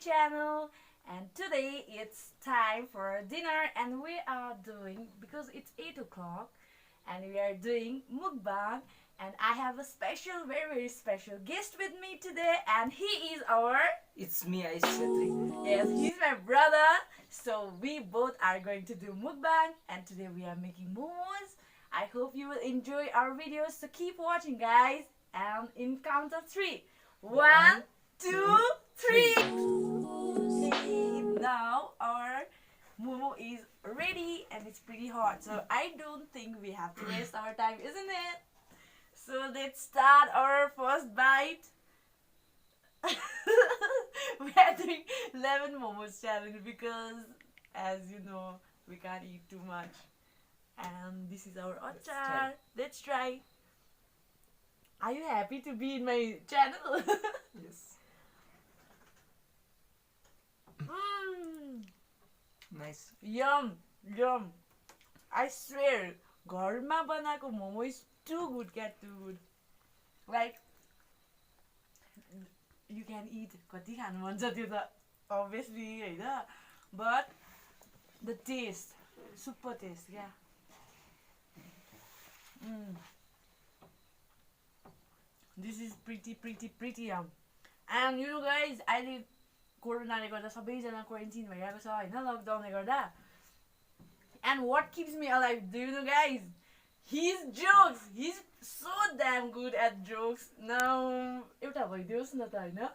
channel, and today it's time for dinner and we are doing, because it's 8 o'clock, and we are doing mukbang, and I have a special, very special guest with me today, and he is our, It's me, I Chetri. yes, he's my brother. So we both are going to do mukbang, and today we are making momos. I hope you will enjoy our videos, so keep watching, guys. And in count of three, one, two, three. See, now our momo is ready and it's pretty hot, so I don't think we have to waste our time, isn't it? So let's start our first bite. We are doing 11 momos challenge because, as you know, we can't eat too much. And this is our achar. Let's try. Are you happy to be in my channel? Yes. Nice. Yum, yum. I swear, घरमा बनाएको momo is too good, too good. Like, you can eat. कति खानु मन छ त्यो त obviously हैन, but the taste, super taste, yeah. This is pretty yum. And you know guys, अहिले कोरोनाले गर्दा सबैजना क्वारेन्टाइन भइरहेको छ हैन, लकडाउनले गर्दा. And what keeps me alive, do you know guys? His jokes. He's so damn good at jokes. Now, एउटा भइदियोस् न त हैन.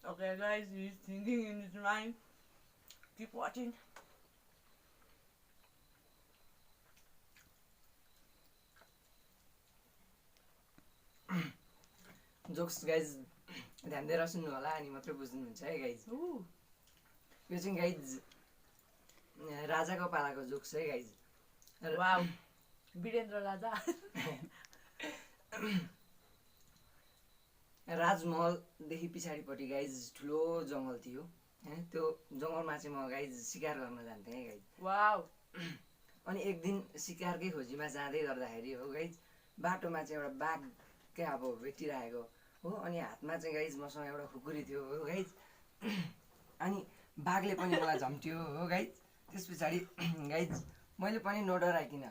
Okay guys, he's thinking in his mind. Keep watching. Jokes guys ध्यान दिएर सुन्नु होला अनि मात्रै बुझ्नुहुन्छ है गाइज. यो चाहिँ गाइज राजाको पालाको जोक्स है गाइज. वाउ, वीरेन्द्र राजा. राजमहलदेखि पछाडिपट्टि गाइज ठुलो जङ्गल थियो होइन. त्यो जङ्गलमा चाहिँ म गाइज सिकार गर्न जान्थेँ है गाइज. वाउ. अनि एक दिन सिकारकै खोजीमा जाँदै गर्दाखेरि हो गाइज, बाटोमा चाहिँ एउटा बाघ क्या अब भेटिरहेको हो. अनि हातमा चाहिँ गाइज मसँग एउटा खुकुरी थियो हो गाइज. अनि बाघले पनि मलाई झम्ट्यो हो गाइज. त्यस पछाडि गाइज मैले पनि नडराइकन,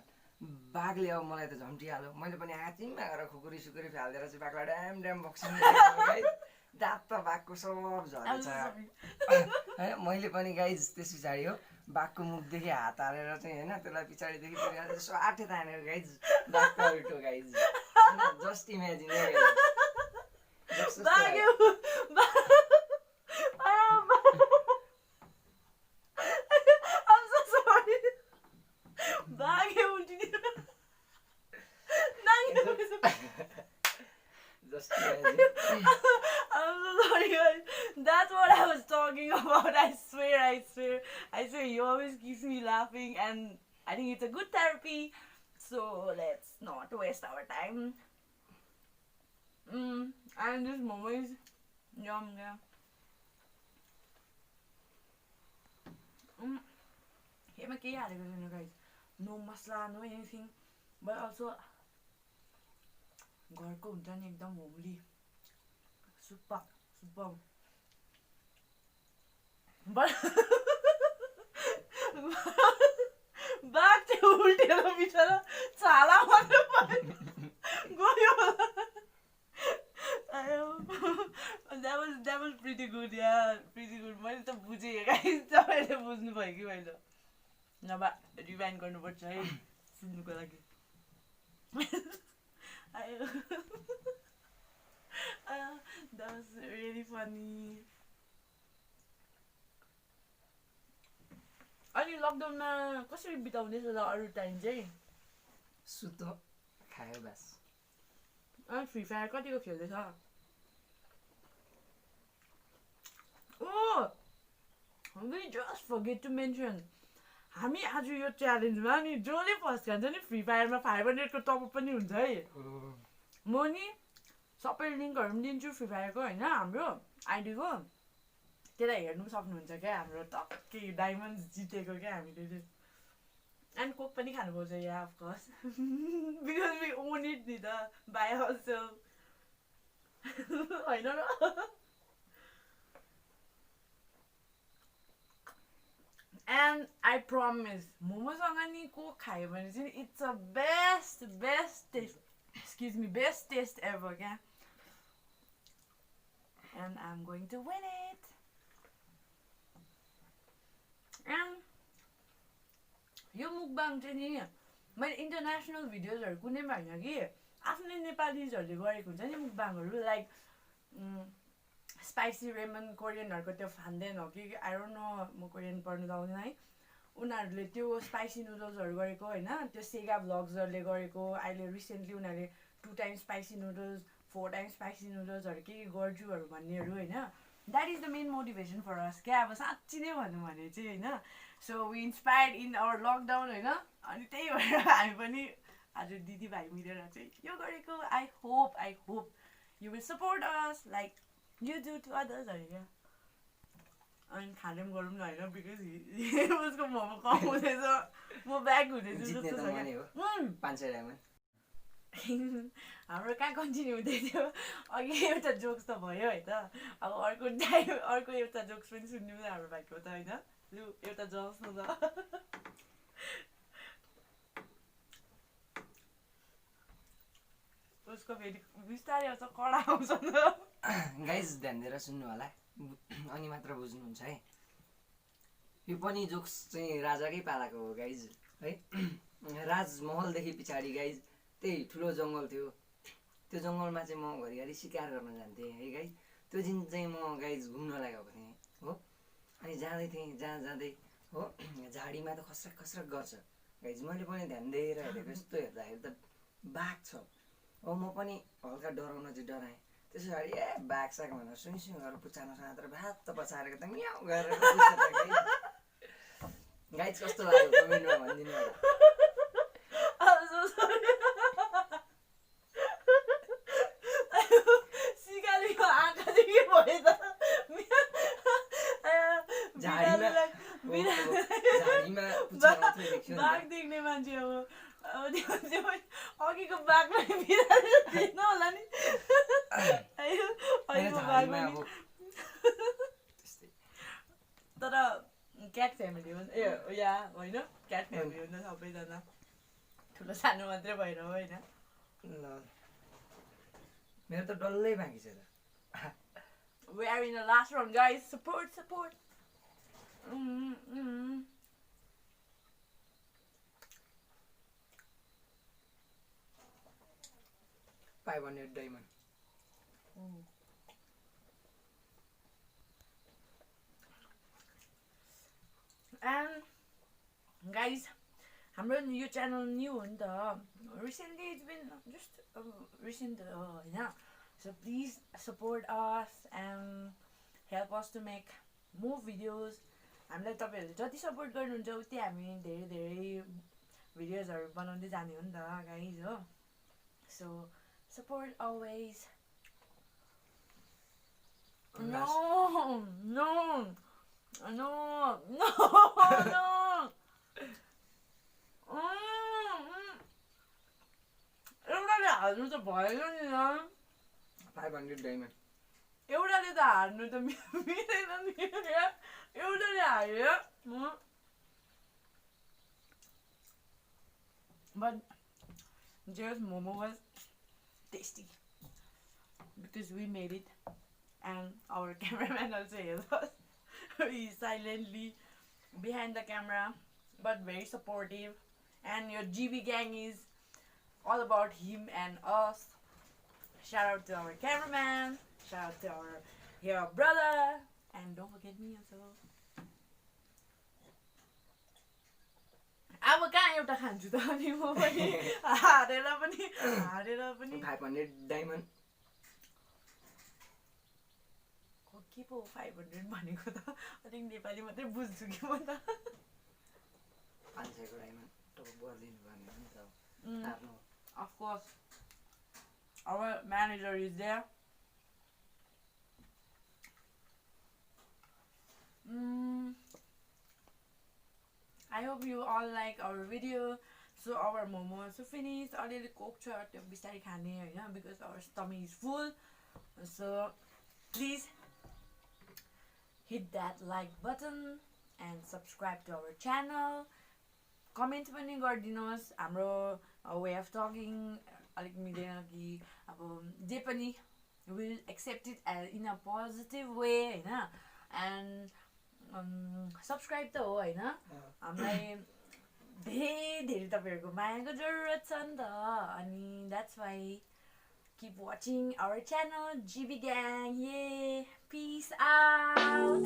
बाघले अब मलाई त झम्टिहाल्यो, मैले पनि हातैमा गएर खुकुरी सुकुरी फालिदिएर चाहिँ बाघलाई ड्याम बक्सिनु गाइज. दाँत त बाघको सब झरेछ है. मैले पनि गाइज त्यस पछाडि हो बाघको मुखदेखि हात हालेर चाहिँ होइन, त्यसलाई पछाडिदेखि यसो आठे तानेर गाइज बाघको उल्टो गाइज. जस्ट इमेजिन है guys. I'm so sorry. Bagay ultiniyo. Just imagine. I'm so sorry guys. That's what I was talking about. I swear. He always keeps me laughing, and I think it's a good therapy. So let's not waste our time. And this momo is yum, yeah. Here, guys. No masala, no anything, but also घरको हुन्छ नि एकदम homely. Super. But बाघ चाहिँ उल्टेर बिचरा छाला मात्र गयो. That was pretty good, yeah, pretty good. मैले त बुझेँ गाइस, तपाईँले बुझ्नु भयो कि मैले नभए रिवाइन्ड गर्नुपर्छ है सुन्नुको लागि. That was really funny. अनि लकडाउनमा कसरी बिताउँदैछ त अरू टाइम चाहिँ? सुतो खायो बस. अनि फ्री फायर कतिको खेल्दैछ? Oh, we just forget to mention. हामी आज यो च्यालेन्जमा नि जसले फर्स्ट खान्छ नि फ्री फायरमा 500 को टपअप पनि हुन्छ है. म नि सबै लिङ्कहरू पनि दिन्छु फ्री फायरको होइन, हाम्रो आइडीको. त्यसलाई हेर्नु सक्नुहुन्छ क्या, हाम्रो टक्कै डायमन्ड्स जितेको क्या हामीले. And coke पनि खानुपर्छ, yeah, of course. Because we own it नि त by ourselves. होइन र? And I promise, मोमोसँग नि कोक खायो भने चाहिँ it's a best taste. Excuse me, best taste ever, क्या. And I'm going to win it. And यो मुकबाङ चाहिँ नि मैले इन्टरनेसनल भिडियोजहरू कुनै पनि होइन कि आफ्नै नेपालीजहरूले गरेको हुन्छ नि मुकबाङहरू लाइक स्पाइसी रेमन कोरियनहरूको त्यो फान्देन हो कि आई डोन्ट नो, म कोरियन पढ्नु त आउँदैन है, उनीहरूले त्यो स्पाइसी नुडल्सहरू गरेको होइन, त्यो सेगा भ्लग्सहरूले गरेको, अहिले रिसेन्टली उनीहरूले 2 times spicy noodles 4 times spicy नुडल्सहरू के गर्जुहरू भन्नेहरू होइन, that is the main motivation for us क्या, अब साँच्ची नै भनौँ भने चाहिँ होइन. So we inspired in our lockdown होइन, अनि त्यही भएर हामी पनि आज दिदीभाइ मिलेर चाहिँ यो गरेको. I hope you will support us like you do to अदर्सहरू क्या. अनि खाने पनि गरौँ न होइन, बिकज उसको मोमो कम हुँदैछ, म ब्याक हुँदैछु जस्तो छ क्या. हाम्रो कहाँ कन्टिन्यू हुँदै थियो, अघि एउटा जोक्स त भयो है त, अब अर्को एउटा जोक्स पनि सुनिदिउँ न हाम्रो भाइको त होइन. लु एउटा जोक्स न त. उसको फेरि बिस्तारै आउँछ, कडा आउँछ नि त. गाइज ध्यान दिएर सुन्नु होला, अनि मात्र बुझ्नुहुन्छ है. यो पनि जोक्स चाहिँ राजाकै पालाको हो गाइज है. राजमहलदेखि पछाडि गाइज त्यही ठुलो जङ्गल थियो, त्यो जङ्गलमा चाहिँ म घरिघरि शिकार गर्न जान्थेँ है गाइज. त्यो दिन चाहिँ म गाइज घुम्न लागेको थिएँ हो, अनि जाँदै थिएँ जाँदै हो, झाडीमा त खस्रक गर्छ गाइज. मैले पनि ध्यान दिएर हेरेको, यस्तो हेर्दाखेरि त बाघ छ हो. म पनि हल्का डराउन चाहिँ डराएँ. त्यसो पछाडि बाघ साग भनेर सुई गरेर पुच्छानो समातेर भात त पछारेको त म्याउ गरेर गाइज कस्तो लाग्यो कमेन्टमा भनिदिनु होला. सिकालीको आँखा चाहिँ के भयो त, बाघ देख्ने मान्छे अब अघिको बाघमा बिरालो देख्नु होला नि. तर क्याट फ्यामिली हो या होइन, क्याट फ्यामिली हो नि सबैजना, ठुलो सानो मात्रै भएर होइन. ल मेरो त डल्लै बाँकी छ त. We are in the last round, guys. Support. 500 diamond. And guys, हाम्रो यो च्यानल न्यू हो नि त, recently it's been just recent होइन. So please support us and help us to make more videos. हामीलाई तपाईँहरूले जति सपोर्ट गर्नुहुन्छ उति हामी धेरै भिडियोजहरू बनाउँदै जाने हो नि त गाइज हो. So support always. No. एउटाले हाल्नु त भएन नि त. 500 diamond. एउटाले त हार्नु त मिलेन नि, एउटाले हार्यो. But just Momo was tasty because we made it, and our cameraman also helped us. He's silently behind the camera but very supportive, and your GB gang is all about him and us. Shout out to our cameraman, shout out to your brother, and don't forget me also. अब कहाँ एउटा खान्छु त अनि म पनि हारेर पनि 500 diamond. के पो 500 भनेको त, अलिक नेपाली मात्रै बुझ्छु कि म त. 500 को diamond त बोल्दिनु पर्ने हो नि त. Of course. Our manager is there. I hope you all like our video. So our momo also finished. अलिअलि कोक छ त्यो बिस्तारै खाने हैन because our stomach is full. So please hit that like button and subscribe to our channel. Comment पनि गरिदिनुहोस् हाम्रो way of talking अलिक मिलेन कि अब जे पनि will accept it in a positive way हैन and subscribe त हो हैन हामीलाई धेरै तपाईहरुको मायाको जरुरत छ नि त अनि that's why keep watching our channel GB Gang. Yeah, peace out.